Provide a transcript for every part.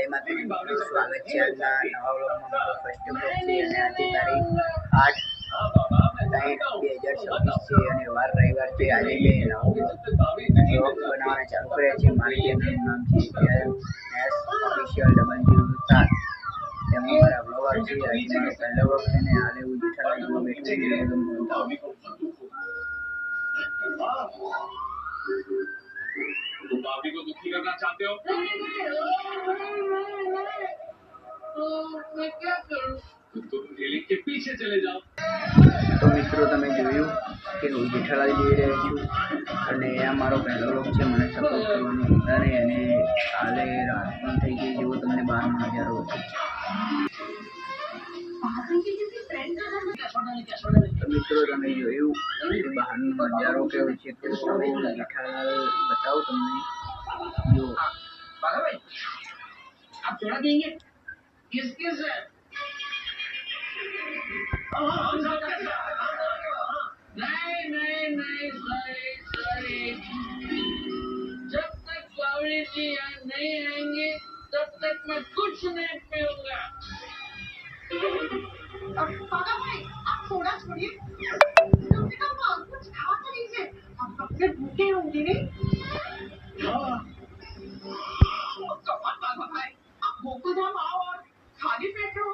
जय माता दी मित्रों, स्वागत है આજના નવા વ્લોગમાં। મારો ફર્સ્ટ વ્લોગ છે અને આજે તારીખ 8/3/2026 છે અને વાર રવિવાર છે। આજે મેં નવો વ્લોગ બનાવવાના ચાલુ કર્યા છે। મારી ચેનલનું નામ છે એસ ઓફિશિયલ W7। તેમાં મારા વ્લોગર છે। આજે મારો પહેલો વ્લોગ છે ને હાલે હું જેઠાલાલમાં બેઠો છું। तुम भाभी को दुखी करना चाहते हो? तो मैं क्या करूं? तुम ठेली के पीछे चले जाओ। तो मित्रों તમે જોયું કે હું જેઠાલાલ જઈ રહ્યો છું અને આ મારો પહેલો વ્લોગ છે। મને સપોર્ટ કરવાનું ભૂલતા નહીં અને કાલે રાત પણ થઈ ગઈ જેવો તમને બહારનો નજારો હતો। તો મિત્રો તમે જોયું કે બહારનો નજારો કેવો છે તો હવે જેઠાલાલ બતાવું તમને। જો आप छोड़ा देंगे किसके से? नहीं सॉरी जब तक फ्लावरी जी यहाँ नहीं आएंगे तब तक मैं कुछ नहीं पीऊंगा। पापा भाई आप थोड़ा छोड़िए, कम से कम कुछ खा तो लीजिए, आप सबसे भूखे होंगे नहीं? भाई आप गोकुल धाम आओ और खाली पेट रहो,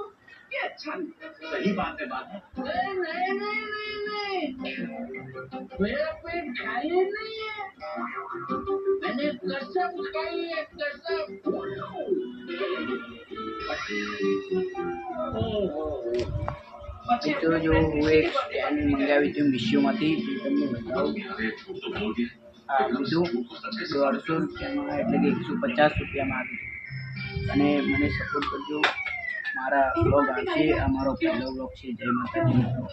ये अच्छा नहीं। सही बात है नहीं मेरा पेट खाली नहीं है, मैंने कसम खाई है कसम। મિત્રો જો હું એક સ્ટેન્ડ મંગાવી હતું મીશોમાંથી તમને બતાવું। આ લીધું 150 રૂપિયામાં એટલે કે 150 રૂપિયામાં આવ્યું અને મને સપોર્ટ કરજો। મારા વ્લોગ આવશે। આ મારો પહેલો વ્લોગ છે। જય માતાજી મિત્રો।